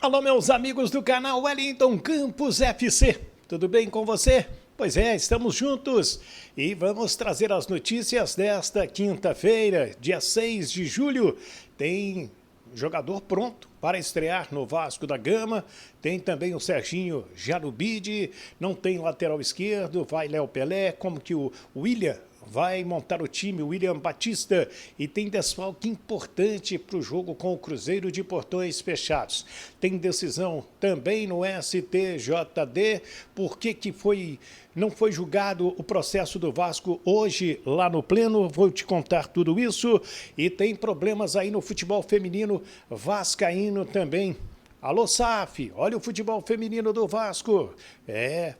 Alô, meus amigos do canal Wellington Campos FC, tudo bem com você? Pois é, estamos juntos e vamos trazer as notícias desta quinta-feira, dia 6 de julho. Tem jogador pronto para estrear no Vasco da Gama, tem também o Serginho já no bid, não tem lateral esquerdo, vai Léo Pelé, como que o William vai montar o time, William Batista, e tem desfalque importante para o jogo com o Cruzeiro de portões fechados. Tem decisão também no STJD, por que não foi julgado o processo do Vasco hoje lá no Pleno, vou te contar tudo isso, e tem problemas aí no futebol feminino vascaíno também. Alô, SAF, olha o futebol feminino do Vasco.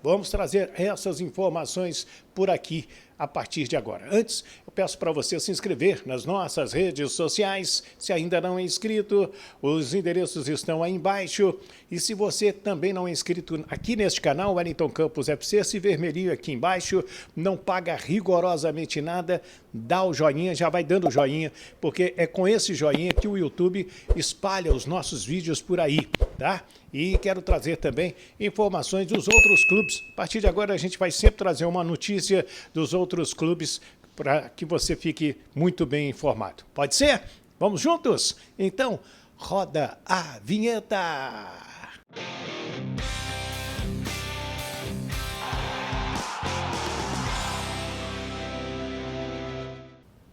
Vamos trazer essas informações por aqui a partir de agora. Antes, eu peço para você se inscrever nas nossas redes sociais. Se ainda não é inscrito, os endereços estão aí embaixo. E se você também não é inscrito aqui neste canal, Wellington Campos FC, esse vermelhinho aqui embaixo, não paga rigorosamente nada, dá o joinha, já vai dando o joinha, porque é com esse joinha que o YouTube espalha os nossos vídeos por aí, tá? E quero trazer também informações dos outros clubes. A partir de agora a gente vai sempre trazer uma notícia dos outros clubes para que você fique muito bem informado. Pode ser? Vamos juntos? Então, roda a vinheta!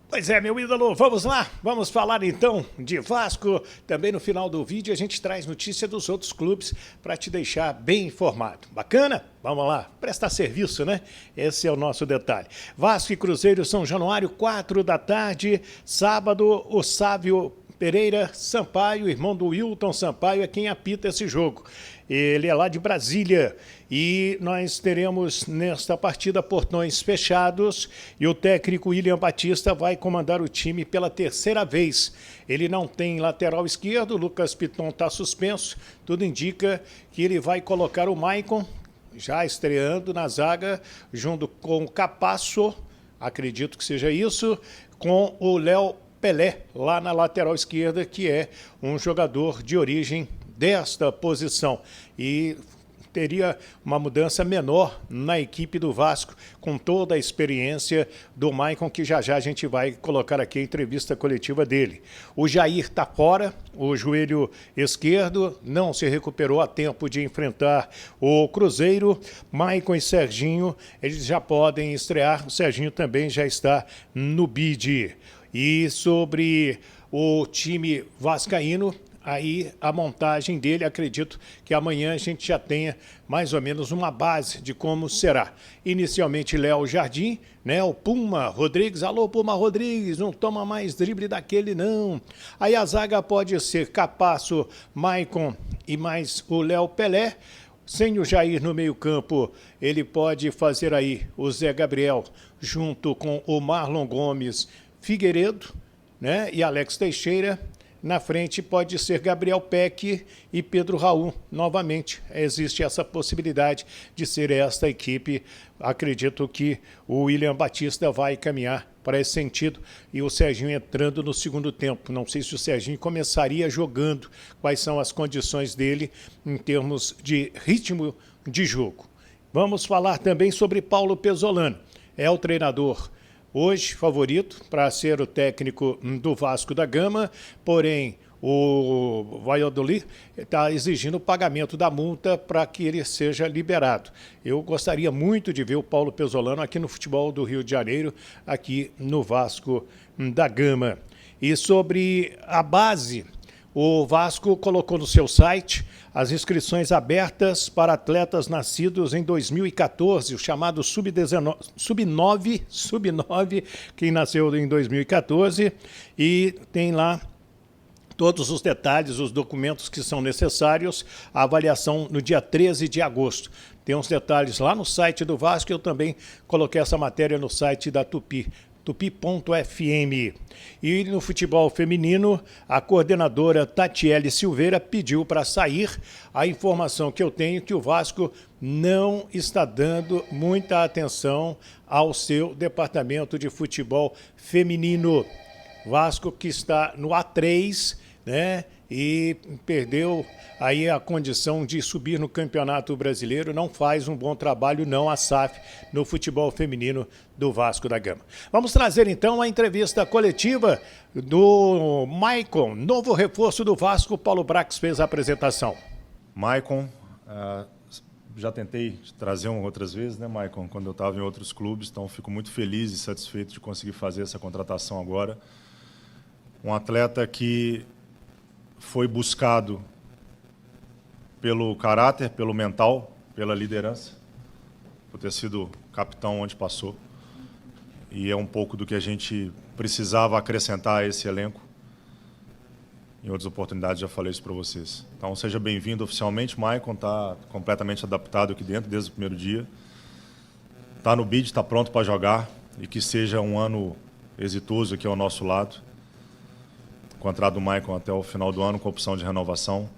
Pois é, meu ídolo, vamos lá, vamos falar então de Vasco. Também no final do vídeo a gente traz notícia dos outros clubes para te deixar bem informado. Bacana? Vamos lá, prestar serviço, né? Esse é o nosso detalhe. Vasco e Cruzeiro, São Januário, 4 da tarde, sábado, o Sávio Pereira Sampaio, irmão do Wilton Sampaio, é quem apita esse jogo. Ele é lá de Brasília e nós teremos nesta partida portões fechados e o técnico William Batista vai comandar o time pela terceira vez. Ele não tem lateral esquerdo, Lucas Piton está suspenso, tudo indica que ele vai colocar o Maicon, já estreando na zaga, junto com o Capasso, acredito que seja isso, com o Léo Pelé, lá na lateral esquerda, que é um jogador de origem desta posição. E teria uma mudança menor na equipe do Vasco, com toda a experiência do Maicon, que já já a gente vai colocar aqui a entrevista coletiva dele. O Jair está fora, o joelho esquerdo, não se recuperou a tempo de enfrentar o Cruzeiro. Maicon e Serginho, eles já podem estrear, o Serginho também já está no bid. E sobre o time vascaíno, aí a montagem dele, acredito que amanhã a gente já tenha mais ou menos uma base de como será. Inicialmente Léo Jardim, né, o Puma Rodrigues, alô Puma Rodrigues, não toma mais drible daquele não. Aí a zaga pode ser Capasso, Maicon e mais o Léo Pelé. Sem o Jair no meio-campo, ele pode fazer aí o Zé Gabriel junto com o Marlon Gomes, Figueiredo, né, e Alex Teixeira. Na frente pode ser Gabriel Peck e Pedro Raul. Novamente, existe essa possibilidade de ser esta equipe. Acredito que o William Batista vai caminhar para esse sentido e o Serginho entrando no segundo tempo. Não sei se o Serginho começaria jogando, quais são as condições dele em termos de ritmo de jogo. Vamos falar também sobre Paulo Pezzolano. É o treinador hoje favorito para ser o técnico do Vasco da Gama, porém o Valladolid está exigindo o pagamento da multa para que ele seja liberado. Eu gostaria muito de ver o Paulo Pezzolano aqui no futebol do Rio de Janeiro, aqui no Vasco da Gama. E sobre a base, o Vasco colocou no seu site as inscrições abertas para atletas nascidos em 2014, o chamado Sub-9, quem nasceu em 2014, e tem lá todos os detalhes, os documentos que são necessários, a avaliação no dia 13 de agosto. Tem uns detalhes lá no site do Vasco, eu também coloquei essa matéria no site da Tupi. Tupi.fm. E no futebol feminino, a coordenadora Tatiele Silveira pediu para sair. A informação que eu tenho é que o Vasco não está dando muita atenção ao seu departamento de futebol feminino. Vasco que está no A3, né? e perdeu aí a condição de subir no Campeonato Brasileiro. Não faz um bom trabalho, não, a SAF, no futebol feminino do Vasco da Gama. Vamos trazer então a entrevista coletiva do Maicon, novo reforço do Vasco. Paulo Brax fez a apresentação. Maicon, já tentei trazer outras vezes, né, Maicon, quando eu estava em outros clubes, então fico muito feliz e satisfeito de conseguir fazer essa contratação agora. Um atleta que foi buscado pelo caráter, pelo mental, pela liderança, por ter sido capitão onde passou. E é um pouco do que a gente precisava acrescentar a esse elenco. Em outras oportunidades já falei isso para vocês. Então seja bem-vindo oficialmente. Maicon está completamente adaptado aqui dentro desde o primeiro dia. Está no bid, está pronto para jogar e que seja um ano exitoso aqui ao nosso lado. O contrato do Maicon até o final do ano com opção de renovação.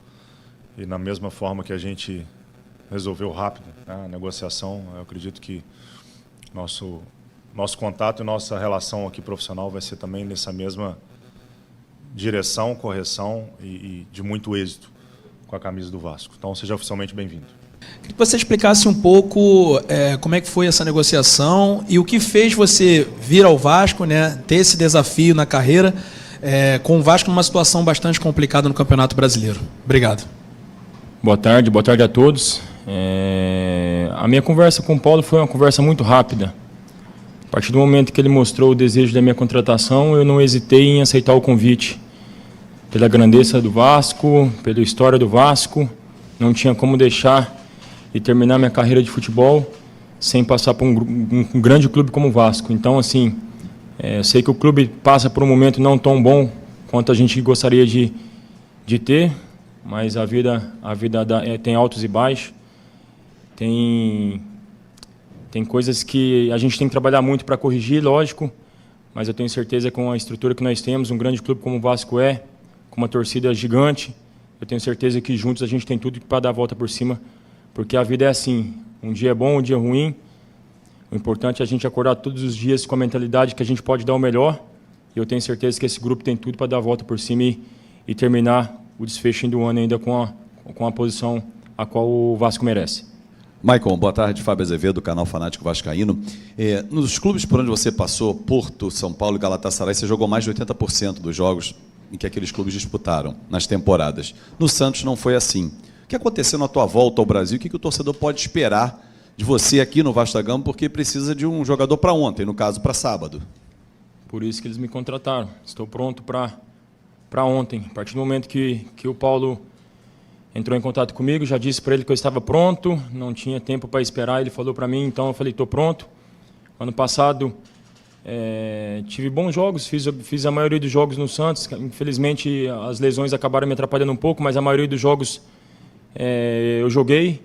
E na mesma forma que a gente resolveu rápido, né, a negociação, eu acredito que nosso contato e nossa relação aqui profissional vai ser também nessa mesma direção, correção e de muito êxito com a camisa do Vasco. Então, seja oficialmente bem-vindo. Queria que você explicasse um pouco como é que foi essa negociação e o que fez você vir ao Vasco, né, ter esse desafio na carreira, com o Vasco numa situação bastante complicada no Campeonato Brasileiro. Obrigado. Boa tarde a todos. A minha conversa com o Paulo foi uma conversa muito rápida. A partir do momento que ele mostrou o desejo da minha contratação, eu não hesitei em aceitar o convite. Pela grandeza do Vasco, pela história do Vasco, não tinha como deixar e terminar minha carreira de futebol sem passar por um grande clube como o Vasco. Então, assim, eu sei que o clube passa por um momento não tão bom quanto a gente gostaria de ter, mas a vida tem altos e baixos, tem coisas que a gente tem que trabalhar muito para corrigir, lógico, mas eu tenho certeza que com a estrutura que nós temos, um grande clube como o Vasco com uma torcida gigante, eu tenho certeza que juntos a gente tem tudo para dar a volta por cima, porque a vida é assim, um dia é bom, um dia é ruim. O importante é a gente acordar todos os dias com a mentalidade que a gente pode dar o melhor, e eu tenho certeza que esse grupo tem tudo para dar a volta por cima e terminar o desfecho do ano ainda com a posição a qual o Vasco merece. Maicon, boa tarde, Fábio Azevedo, do canal Fanático Vascaíno. Nos clubes por onde você passou, Porto, São Paulo e Galatasaray, você jogou mais de 80% dos jogos em que aqueles clubes disputaram nas temporadas. No Santos não foi assim. O que aconteceu na tua volta ao Brasil? O que o torcedor pode esperar de você aqui no Vasco da Gama, porque precisa de um jogador para ontem, no caso para sábado? Por isso que eles me contrataram. Estou pronto para ontem. A partir do momento que o Paulo entrou em contato comigo, já disse para ele que eu estava pronto, não tinha tempo para esperar, ele falou para mim, então eu falei, estou pronto. Ano passado tive bons jogos, fiz a maioria dos jogos no Santos, infelizmente as lesões acabaram me atrapalhando um pouco, mas a maioria dos jogos eu joguei,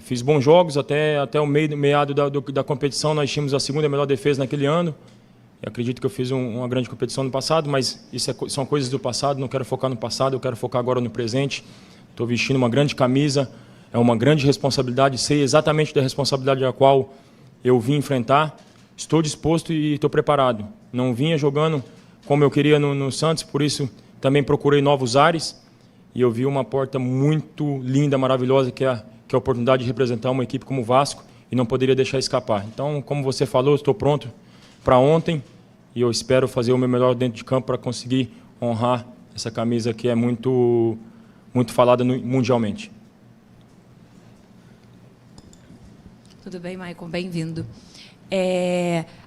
fiz bons jogos, até o meado da competição nós tínhamos a segunda melhor defesa naquele ano. Eu acredito que eu fiz uma grande competição no passado, mas isso são coisas do passado, não quero focar no passado, eu quero focar agora no presente. Estou vestindo uma grande camisa, é uma grande responsabilidade, sei exatamente da responsabilidade a qual eu vim enfrentar. Estou disposto e estou preparado. Não vinha jogando como eu queria no Santos, por isso também procurei novos ares. E eu vi uma porta muito linda, maravilhosa, que é a oportunidade de representar uma equipe como o Vasco, e não poderia deixar escapar. Então, como você falou, estou pronto para ontem e eu espero fazer o meu melhor dentro de campo para conseguir honrar essa camisa que é muito falada mundialmente. Tudo bem, Maicon? Bem-vindo.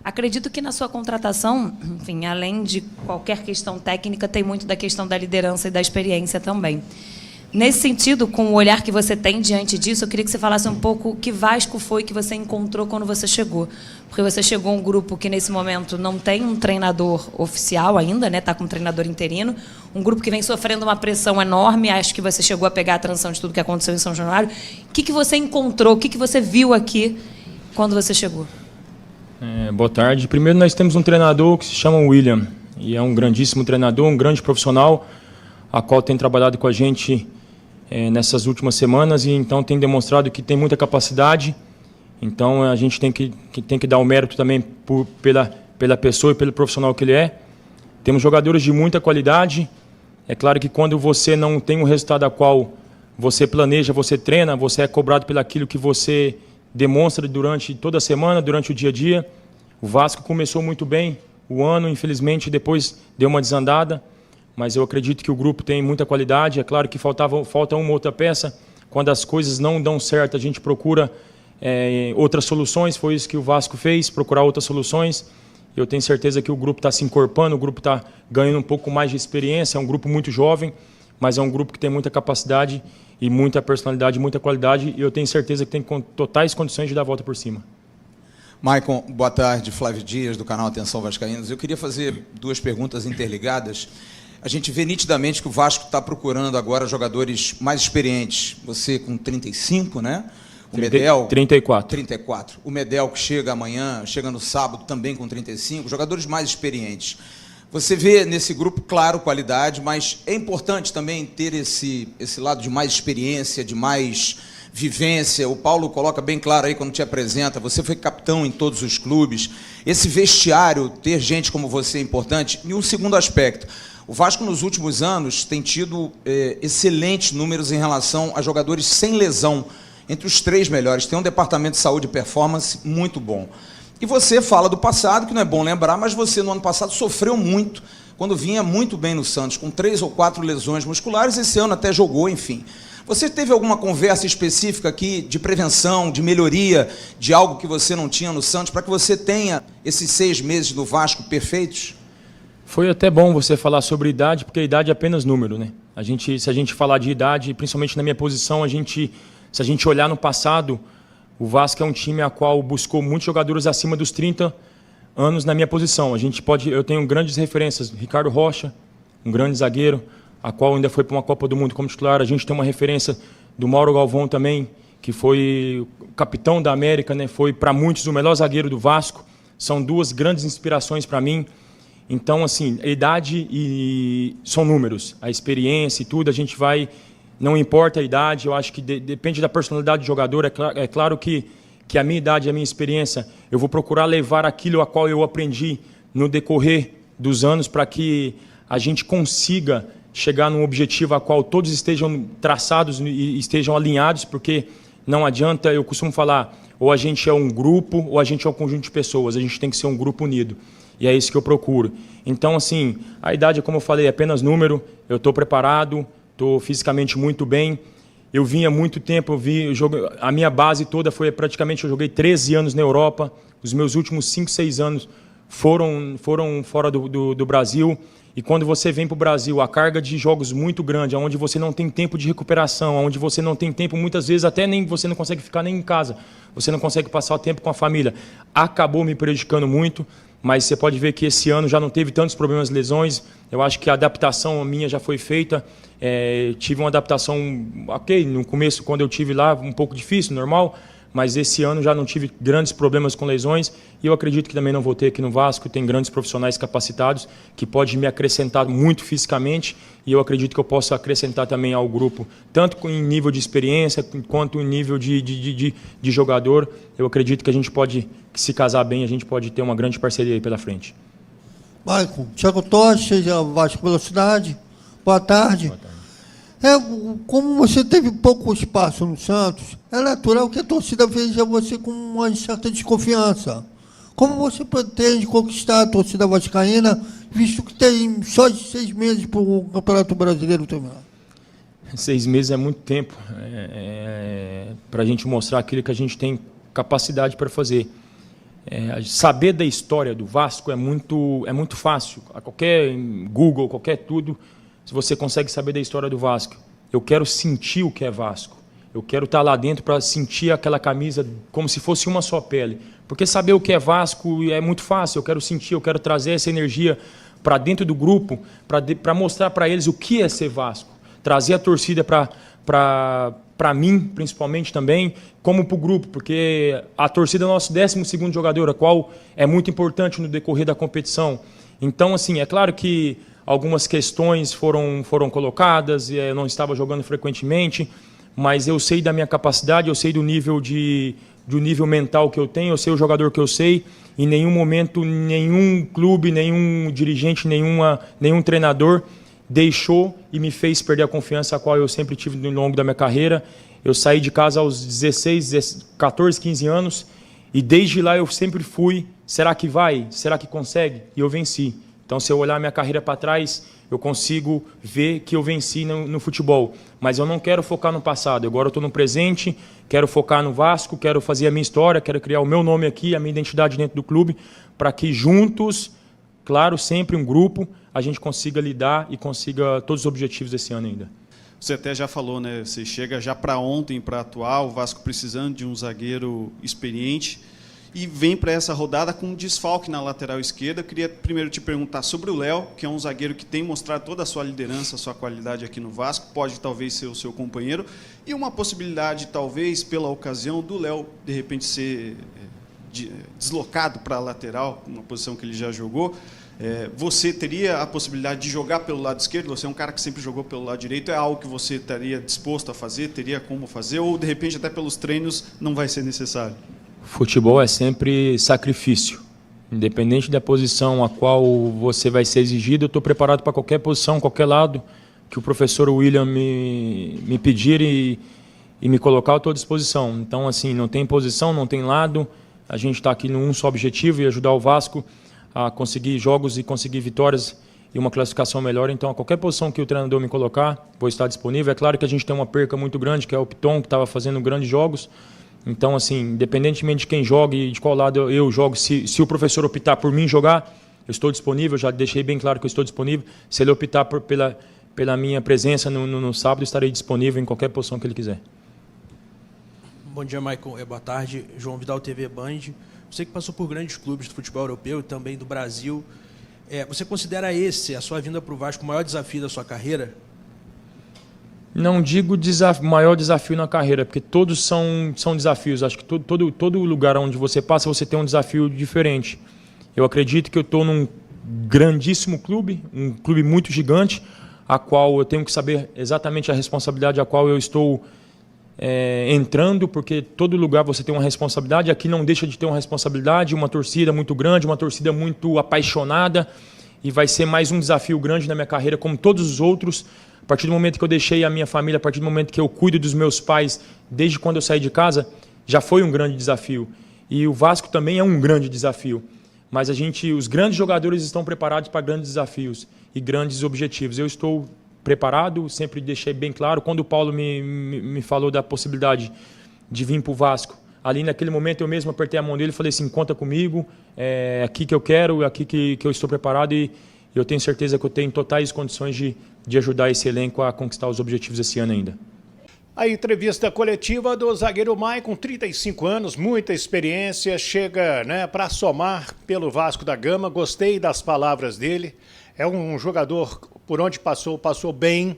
Acredito que na sua contratação, enfim, além de qualquer questão técnica, tem muito da questão da liderança e da experiência também. Nesse sentido, com o olhar que você tem diante disso, eu queria que você falasse um pouco que Vasco foi que você encontrou quando você chegou. Porque você chegou a um grupo que, nesse momento, não tem um treinador oficial ainda, né? Está com um treinador interino. Um grupo que vem sofrendo uma pressão enorme. Acho que você chegou a pegar a transição de tudo que aconteceu em São Januário. O que você encontrou? O que você viu aqui quando você chegou? Boa tarde. Primeiro, nós temos um treinador que se chama William. E é um grandíssimo treinador, um grande profissional, a qual tem trabalhado com a gente nessas últimas semanas, e então tem demonstrado que tem muita capacidade. Então a gente tem que dar o mérito também pela pessoa e pelo profissional que ele é. Temos jogadores de muita qualidade, É claro que quando você não tem um resultado a qual você planeja, você treina, você é cobrado pelo aquilo que você demonstra durante toda a semana, durante o dia a dia. O Vasco começou muito bem o ano, infelizmente depois deu uma desandada, mas eu acredito que o grupo tem muita qualidade. É claro que falta uma outra peça. Quando as coisas não dão certo, a gente procura outras soluções. Foi isso que o Vasco fez, procurar outras soluções. Eu tenho certeza que o grupo está se encorpando, o grupo está ganhando um pouco mais de experiência. É um grupo muito jovem, mas é um grupo que tem muita capacidade e muita personalidade, muita qualidade. E eu tenho certeza que tem totais condições de dar a volta por cima. Maicon, boa tarde. Flávio Dias, do canal Atenção Vascaínos. Eu queria fazer duas perguntas interligadas. A gente vê nitidamente que o Vasco está procurando agora jogadores mais experientes. Você com 35, né? O Medel... 34. O Medel, que chega amanhã, chega no sábado, também com 35. Jogadores mais experientes. Você vê nesse grupo, claro, qualidade, mas é importante também ter esse lado de mais experiência, de mais vivência. O Paulo coloca bem claro aí quando te apresenta, você foi capitão em todos os clubes. Esse vestiário, ter gente como você é importante. E um segundo aspecto, o Vasco nos últimos anos tem tido excelentes números em relação a jogadores sem lesão, entre os 3 melhores. Tem um departamento de saúde e performance muito bom. E você fala do passado, que não é bom lembrar, mas você no ano passado sofreu muito, quando vinha muito bem no Santos, com 3 ou 4 lesões musculares. Esse ano até jogou, enfim. Você teve alguma conversa específica aqui de prevenção, de melhoria, de algo que você não tinha no Santos, para que você tenha esses 6 meses do Vasco perfeitos? Foi até bom você falar sobre idade, porque a idade é apenas número, né? Se a gente falar de idade, principalmente na minha posição, se a gente olhar no passado, o Vasco é um time a qual buscou muitos jogadores acima dos 30 anos na minha posição. Eu tenho grandes referências, Ricardo Rocha, um grande zagueiro, a qual ainda foi para uma Copa do Mundo como titular. A gente tem uma referência do Mauro Galvão também, que foi capitão da América, né? Foi para muitos o melhor zagueiro do Vasco. São 2 grandes inspirações para mim. Então, assim, a idade são números, a experiência e tudo, a gente vai... Não importa a idade, eu acho que depende da personalidade do jogador. É claro que a minha idade, a minha experiência, eu vou procurar levar aquilo a qual eu aprendi no decorrer dos anos para que a gente consiga chegar num objetivo a qual todos estejam traçados e estejam alinhados, porque não adianta, eu costumo falar, ou a gente é um grupo ou a gente é um conjunto de pessoas, a gente tem que ser um grupo unido. E é isso que eu procuro. Então, assim, a idade, como eu falei, é apenas número, eu estou preparado, estou fisicamente muito bem. Eu vinha há muito tempo, a minha base toda foi praticamente, eu joguei 13 anos na Europa, os meus últimos 5, 6 anos foram fora do Brasil. E quando você vem para o Brasil, a carga de jogos muito grande, onde você não tem tempo de recuperação, onde você não tem tempo, muitas vezes até nem você não consegue ficar nem em casa, você não consegue passar o tempo com a família, acabou me prejudicando muito. Mas você pode ver que esse ano já não teve tantos problemas de lesões. Eu acho que a adaptação minha já foi feita. Tive uma adaptação, ok, no começo, quando eu tive lá, um pouco difícil, normal, mas esse ano já não tive grandes problemas com lesões e eu acredito que também não vou ter aqui no Vasco. Tem grandes profissionais capacitados que podem me acrescentar muito fisicamente e eu acredito que eu posso acrescentar também ao grupo, tanto em nível de experiência quanto em nível de jogador. Eu acredito que a gente pode, se casar bem, a gente pode ter uma grande parceria aí pela frente. Maicon, Thiago Tocha, Vasco Velocidade, boa tarde. Boa tarde. Como você teve pouco espaço no Santos, é natural que a torcida veja você com uma certa desconfiança. Como você pretende conquistar a torcida vascaína, visto que tem só 6 meses para o Campeonato Brasileiro terminar? 6 meses é muito tempo para a gente mostrar aquilo que a gente tem capacidade para fazer. Saber da história do Vasco é muito fácil. A qualquer Google, qualquer tudo, se você consegue saber da história do Vasco. Eu quero sentir o que é Vasco. Eu quero estar lá dentro para sentir aquela camisa como se fosse uma só pele. Porque saber o que é Vasco é muito fácil. Eu quero sentir, eu quero trazer essa energia para dentro do grupo, para mostrar para eles o que é ser Vasco. Trazer a torcida para mim, principalmente também, como para o grupo, porque a torcida é o nosso 12º jogador, a qual é muito importante no decorrer da competição. Então, assim, é claro que algumas questões foram colocadas, eu não estava jogando frequentemente, mas eu sei da minha capacidade, eu sei do nível mental que eu tenho, eu sei o jogador que eu sei. Em nenhum momento, nenhum clube, nenhum dirigente, nenhum treinador deixou e me fez perder a confiança a qual eu sempre tive ao longo da minha carreira. Eu saí de casa aos 14, 15 anos e desde lá eu sempre fui, será que vai? Será que consegue? E eu venci. Então, se eu olhar minha carreira para trás, eu consigo ver que eu venci no futebol. Mas eu não quero focar no passado. Agora eu estou no presente, quero focar no Vasco, quero fazer a minha história, quero criar o meu nome aqui, a minha identidade dentro do clube, para que juntos, claro, sempre um grupo, a gente consiga lidar e consiga todos os objetivos desse ano ainda. Você até já falou, né? Você chega já para ontem, para atuar, o Vasco precisando de um zagueiro experiente e vem para essa rodada com um desfalque na lateral esquerda. Eu queria primeiro te perguntar sobre o Léo, que é um zagueiro que tem mostrado toda a sua liderança, a sua qualidade aqui no Vasco, pode talvez ser o seu companheiro, e uma possibilidade, talvez, pela ocasião, do Léo, de repente, ser deslocado para a lateral, uma posição que ele já jogou. Você teria a possibilidade de jogar pelo lado esquerdo? Você é um cara que sempre jogou pelo lado direito. É algo que você estaria disposto a fazer? Teria como fazer? Ou, de repente, até pelos treinos, não vai ser necessário? Futebol é sempre sacrifício. Independente da posição a qual você vai ser exigido, eu estou preparado para qualquer posição, qualquer lado que o professor William me pedir e me colocar, eu estou à disposição. Então, assim, não tem posição, não tem lado. A gente está aqui num só objetivo e ajudar o Vasco a conseguir jogos e conseguir vitórias e uma classificação melhor. Então, a qualquer posição que o treinador me colocar, vou estar disponível. É claro que a gente tem uma perca muito grande, que é o Piton, que estava fazendo grandes jogos. Então, assim, independentemente de quem joga e de qual lado eu jogo, se o professor optar por mim jogar, eu estou disponível, já deixei bem claro que eu estou disponível. Se ele optar pela minha presença no sábado, estarei disponível em qualquer posição que ele quiser. Bom dia, Michael. Boa tarde. João Vidal, TV Band. Você que passou por grandes clubes do futebol europeu e também do Brasil, você considera a sua vinda para o Vasco, o maior desafio da sua carreira? Não digo maior desafio na carreira, porque todos são desafios. Acho que todo lugar onde você passa, você tem um desafio diferente. Eu acredito que eu estou num grandíssimo clube, um clube muito gigante, a qual eu tenho que saber exatamente a responsabilidade a qual eu estou entrando, porque todo lugar você tem uma responsabilidade, aqui não deixa de ter uma responsabilidade, uma torcida muito grande, uma torcida muito apaixonada, e vai ser mais um desafio grande na minha carreira, como todos os outros. A partir do momento que eu deixei a minha família, a partir do momento que eu cuido dos meus pais, desde quando eu saí de casa, já foi um grande desafio. E o Vasco também é um grande desafio. Mas os grandes jogadores estão preparados para grandes desafios e grandes objetivos. Eu estou preparado, sempre deixei bem claro. Quando o Paulo me falou da possibilidade de vir para o Vasco, ali naquele momento eu mesmo apertei a mão dele e falei assim, conta comigo, é aqui que eu quero, é aqui que eu estou preparado e eu tenho certeza que eu tenho totais condições de ajudar esse elenco a conquistar os objetivos esse ano ainda. A entrevista coletiva do zagueiro Maicon, 35 anos, muita experiência, chega para somar pelo Vasco da Gama. Gostei das palavras dele. É um jogador, por onde passou bem,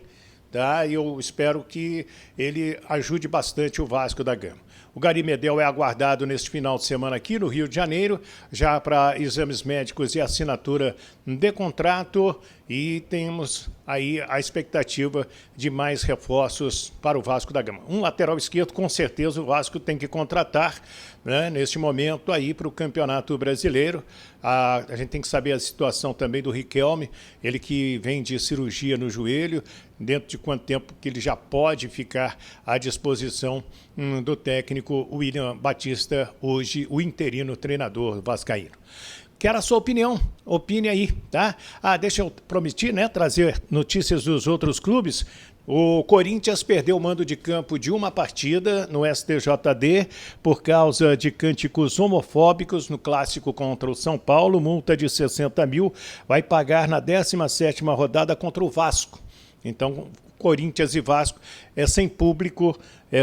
tá? E eu espero que ele ajude bastante o Vasco da Gama. O Gary Medel é aguardado neste final de semana aqui no Rio de Janeiro, já para exames médicos e assinatura de contrato, e temos aí a expectativa de mais reforços para o Vasco da Gama. Um lateral esquerdo, com certeza, o Vasco tem que contratar, neste momento aí para o Campeonato Brasileiro. A gente tem que saber a situação também do Riquelme, ele que vem de cirurgia no joelho, dentro de quanto tempo que ele já pode ficar à disposição do técnico William Batista, hoje o interino treinador vascaíno. Quero a sua opinião, opine aí, tá? Deixa eu prometer, trazer notícias dos outros clubes. O Corinthians perdeu o mando de campo de uma partida no STJD por causa de cânticos homofóbicos no clássico contra o São Paulo. Multa de 60 mil, vai pagar na 17ª rodada contra o Vasco. Então, Corinthians e Vasco sem público,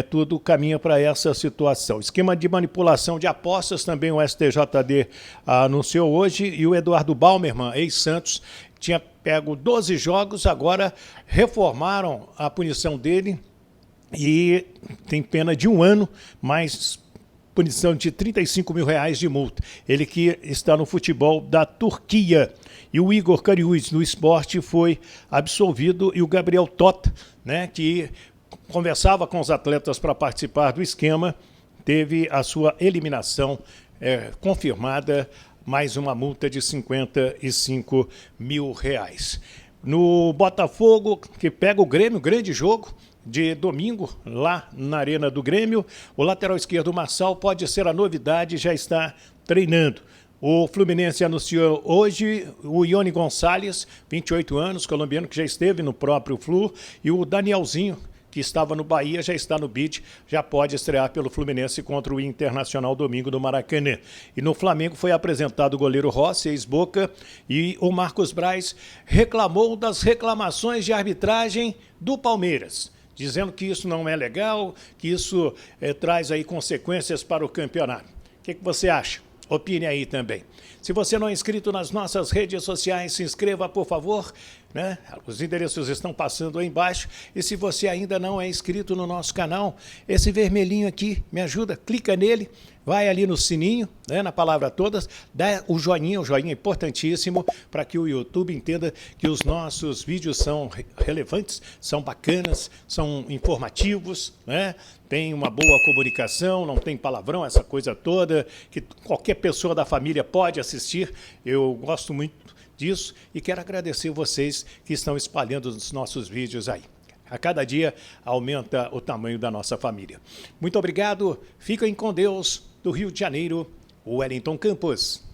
tudo caminha para essa situação. Esquema de manipulação de apostas também o STJD anunciou hoje, e o Eduardo Baumerman, ex-Santos, tinha pego 12 jogos, agora reformaram a punição dele e tem pena de 1 ano, mais punição de R$35 mil de multa. Ele que está no futebol da Turquia. E o Igor Cariús, no esporte, foi absolvido, e o Gabriel Tota, que conversava com os atletas para participar do esquema, teve a sua eliminação confirmada, mais uma multa de R$55 mil. no Botafogo, que pega o Grêmio, grande jogo de domingo, lá na Arena do Grêmio. O lateral esquerdo, Marçal, pode ser a novidade, já está treinando. O Fluminense anunciou hoje o Ione Gonçalves, 28 anos, colombiano, que já esteve no próprio Flu, e o Danielzinho, que estava no Bahia, já está no bid, já pode estrear pelo Fluminense contra o Internacional domingo no Maracanã. E no Flamengo foi apresentado o goleiro Rossi, ex-Boca, e o Marcos Braz reclamou das reclamações de arbitragem do Palmeiras, dizendo que isso não é legal, que isso traz aí consequências para o campeonato. O que você acha? Opine aí também. Se você não é inscrito nas nossas redes sociais, se inscreva, por favor, né? Os endereços estão passando aí embaixo. E se você ainda não é inscrito no nosso canal, esse vermelhinho aqui, me ajuda, clica nele, vai ali no sininho, né, na palavra todas, dá o joinha é importantíssimo para que o YouTube entenda que os nossos vídeos são relevantes, são bacanas, são informativos, né? Tem uma boa comunicação, não tem palavrão, essa coisa toda, que qualquer pessoa da família pode assistir. Eu gosto muito disso e quero agradecer vocês que estão espalhando os nossos vídeos aí. A cada dia aumenta o tamanho da nossa família. Muito obrigado, fiquem com Deus. Do Rio de Janeiro, Wellington Campos.